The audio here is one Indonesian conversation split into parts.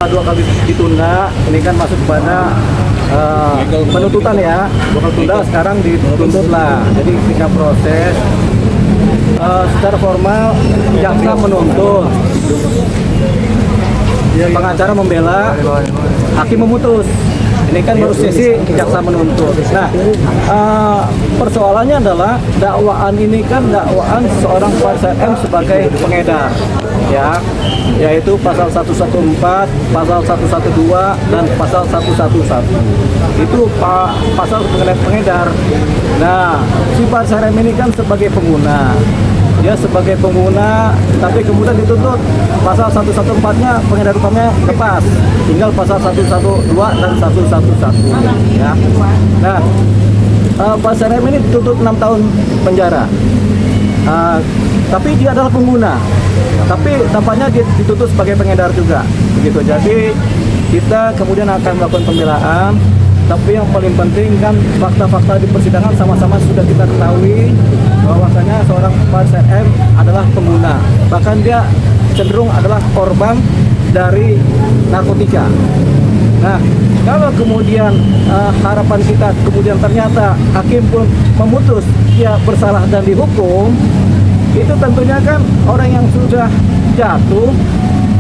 2 kali ditunda, ini kan masuk pada penuntutan ya. 2 kali tunda, sekarang dituntut lah. Jadi ketika proses secara formal jaksa menuntut, pengacara membela, hakim memutus. Ini kan menurut sisi jaksa menuntut. Nah, persoalannya adalah dakwaan ini kan dakwaan seorang Faisal M sebagai pengedar, ya, yaitu pasal 114, pasal 112, dan pasal 111. Itu pasal mengenai pengedar. Nah, si Faisal M ini kan sebagai pengguna. Dia sebagai pengguna, tapi kemudian dituntut pasal 114-nya pengedar utamanya lepas, tinggal pasal 112 dan 111 ya. Nah, Faisal M ini dituntut 6 tahun penjara, tapi dia adalah pengguna, tapi tampaknya dia dituntut sebagai pengedar juga begitu. Jadi kita kemudian akan melakukan pembelaan, tapi yang paling penting kan fakta-fakta di persidangan sama-sama sudah kita ketahui bahwasanya seorang Faisal M adalah pengguna, bahkan dia cenderung adalah korban dari narkotika. Nah, kalau kemudian harapan kita kemudian ternyata hakim pun memutus dia bersalah dan dihukum, itu tentunya kan orang yang sudah jatuh,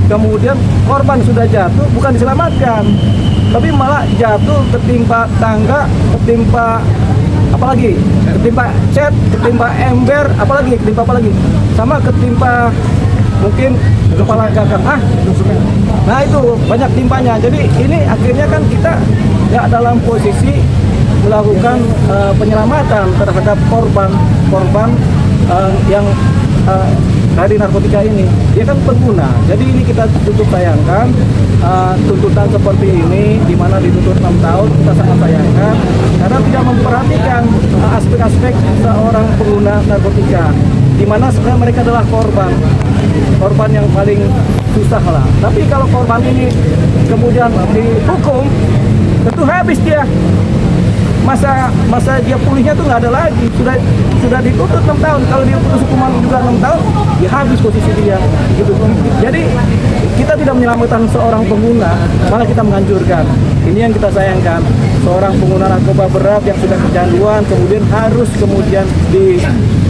kemudian korban sudah jatuh bukan diselamatkan, tapi malah jatuh ketimpa tangga, ketimpa apalagi, ketimpa cat, ketimpa ember, apalagi ketimpa apalagi, sama ketimpa mungkin kepala gagang. Nah itu banyak timpanya. Jadi ini akhirnya kan kita nggak dalam posisi melakukan penyelamatan terhadap korban yang dari narkotika ini. Dia kan pengguna. Jadi ini kita cukup sayangkan tuntutan seperti ini, di mana dituntut 6 tahun, kita sangat sayangkan karena tidak memperhatikan aspek-aspek seorang pengguna narkotika, di mana sebenarnya mereka adalah korban yang paling susah lah. Tapi kalau korban ini kemudian dihukum, tentu habis dia. Masa dia pulihnya tuh nggak ada lagi, sudah dituntut 6 tahun, kalau dia putus hukuman juga 6 tahun, ya habis posisi dia gitu. Jadi kita tidak menyelamatkan seorang pengguna, malah kita menghancurkan. Ini yang kita sayangkan, seorang pengguna narkoba berat yang sudah kecanduan kemudian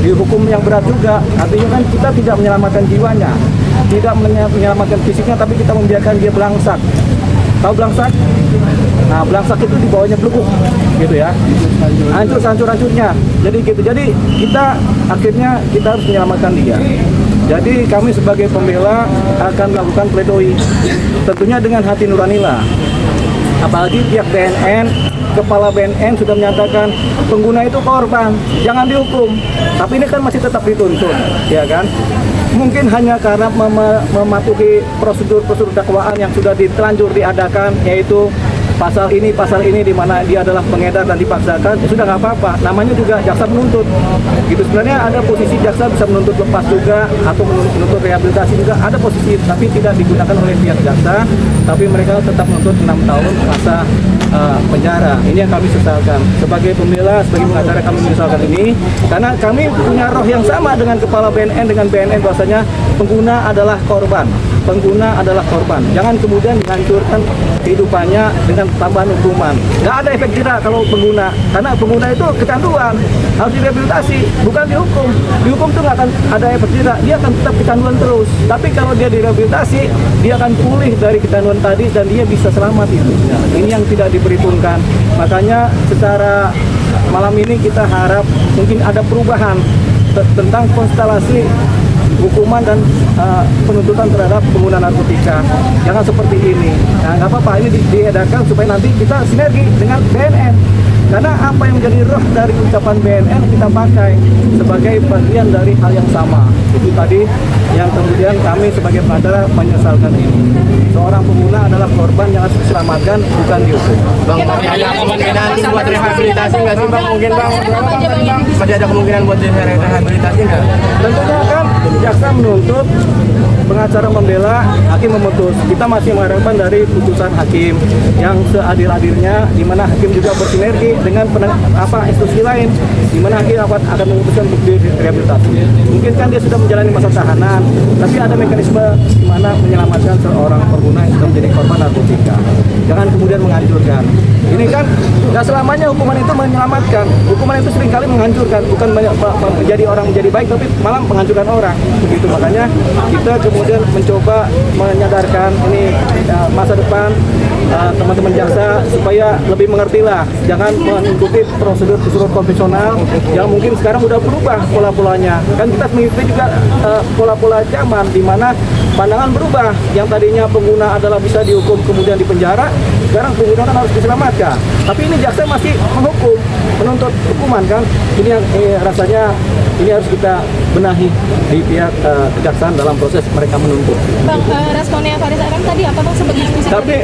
dihukum yang berat juga. Artinya kan kita tidak menyelamatkan jiwanya, tidak menyelamatkan fisiknya, tapi kita membiarkan dia belangsak. Tahu belangsak? Nah, belangsak itu di bawahnya belukuk gitu ya, hancur-hancurnya. Jadi gitu. Jadi kita akhirnya kita harus menyelamatkan dia. Jadi kami sebagai pembela akan melakukan pledoi, tentunya dengan hati nurani lah. Apalagi pihak BNN, kepala BNN sudah menyatakan pengguna itu korban, jangan dihukum. Tapi ini kan masih tetap dituntut, ya kan? Mungkin hanya karena mematuhi prosedur dakwaan yang sudah telanjur diadakan, yaitu pasal ini di mana dia adalah pengedar dan dipaksakan, sudah nggak apa-apa. Namanya juga jaksa menuntut. Gitu, sebenarnya ada posisi jaksa bisa menuntut lepas juga atau menuntut rehabilitasi juga, ada posisi, tapi tidak digunakan oleh pihak jaksa, tapi mereka tetap menuntut 6 tahun masa penjara. Ini yang kami sesalkan. Sebagai pembela, sebagai pengacara, kami menyesalkan ini karena kami punya roh yang sama dengan kepala BNN, bahwasanya pengguna adalah korban. Jangan kemudian dihancurkan kehidupannya dengan tambahan hukuman. Nggak ada efek jerah kalau pengguna, karena pengguna itu kecanduan, harus direhabilitasi, bukan dihukum. Dihukum tuh nggak akan ada efek jerah, dia akan tetap kecanduan terus. Tapi kalau dia direhabilitasi, dia akan pulih dari kecanduan tadi dan dia bisa selamat itu. Ini yang tidak diperhitungkan. Makanya secara malam ini kita harap mungkin ada perubahan tentang konstelasi hukuman dan penuntutan terhadap pengguna narkotika. Jangan seperti ini. Nah, nggak apa-apa, ini diedarkan supaya nanti kita sinergi dengan BNN. Karena apa yang menjadi roh dari ucapan BNN kita pakai sebagai bagian dari hal yang sama. Itu tadi yang kemudian kami sebagai pengacara menyesalkan ini. Seorang pengguna adalah korban yang harus diselamatkan, bukan dihukum. Bang, ada kemungkinan buat rehabilitasi nggak sih Bang? Mungkin Bang, masih ada kemungkinan buat rehabilitasi nggak? Tentunya kan jaksa menuntut, pengacara membela, hakim memutus. Kita masih mengharapkan dari putusan hakim yang seadil-adilnya, di mana hakim juga bersinergi dengan institusi lain, di mana hakim akan memutuskan untuk direhabilitasi. Mungkin kan dia sudah menjalani masa tahanan, tapi ada mekanisme bagaimana menyelamatkan seorang pengguna yang sudah menjadi korban narkotika. Jangan kemudian menghancurkan. Ini kan nggak selamanya hukuman itu menyelamatkan. Hukuman itu seringkali menghancurkan, bukan menjadi orang menjadi baik, tapi malah menghancurkan orang. Begitu makanya kita kemudian mencoba menyadarkan ini masa depan teman-teman jaksa supaya lebih mengerti lah. Jangan mengikuti prosedur konvensional yang mungkin sekarang udah berubah pola-polanya. Kan kita mengikuti juga pola-pola zaman di mana pandangan berubah. Yang tadinya pengguna adalah bisa dihukum kemudian dipenjara, sekarang pengguna kan harus diselamatkan. Tapi ini jaksa masih menghukum, menuntut hukuman kan. Ini yang rasanya ini harus kita benahi di pihak kejaksaan dalam proses mereka menuntut. Bang, responnya Faris RM tadi apa Bang sebagai diskusi? Tapi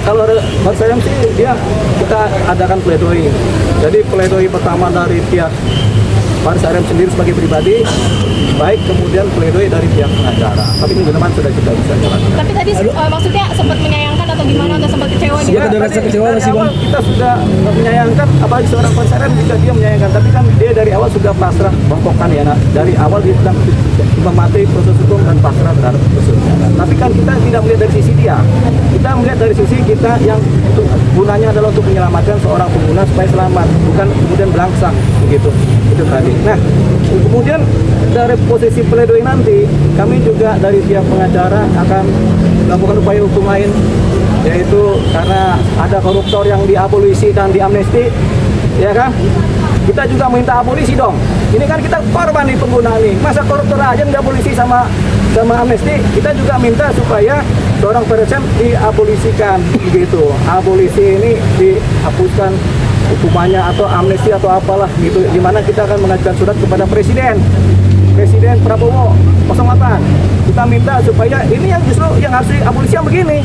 kalau Faris RM sih kita adakan pledoi. Jadi pledoi pertama dari pihak Faris RM sendiri sebagai pribadi, baik kemudian pledoi dari pihak pengacara. Tapi minggu depan sudah kita bisa jalankan. Tapi tadi maksudnya sempat menyayangkan atau gimana, atau sempat kecewa gitu? Ya, ada rasa kecewa sih Bang. Kita sudah menyayangkan, apalagi seorang Faris RM juga dia menyayangkan. Tapi kan dia dari awal sudah pasrah, bongkokan ya. Nah, dari awal dia bilang mematuhi proses hukum dan pasrah terhadap kasusnya. Tapi kan kita tidak melihat dari sisi dia. Kita melihat dari sisi kita yang gunanya adalah untuk menyelamatkan seorang pengguna supaya selamat, bukan kemudian belangsak begitu. Itu tadi. Nah, kemudian dari posisi pledoi nanti, kami juga dari pihak pengacara akan melakukan upaya hukum lain, yaitu karena ada koruptor yang diabolisi dan diamnesti, ya kan? Kita juga minta abolisi dong. Ini kan kita korban nih pengguna nih. Masa koruptor aja nggak abolisi sama amnesti? Kita juga minta supaya seorang presiden diabolisikan begitu. Abolisi ini dihapuskan hukumannya atau amnesti atau apalah gitu. Dimana kita akan mengajukan surat kepada Presiden Prabowo 08. Kita minta supaya ini yang justru yang harus diabolisi yang begini,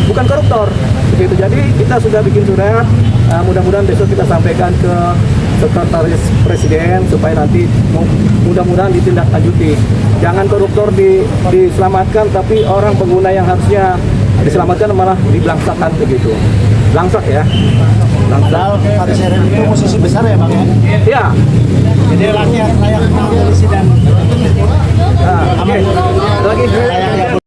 bukan koruptor. Begitu. Jadi kita sudah bikin surat. Mudah-mudahan besok kita sampaikan ke Sekretaris Presiden supaya nanti mudah-mudahan ditindaklanjuti. Jangan koruptor diselamatkan, tapi orang pengguna yang harusnya diselamatkan malah dibelangsakan begitu. Belangsak ya. Padahal Faris RM itu posisi besar ya Bang ya? Iya. Jadi layak polisi dan Oke. Lagi.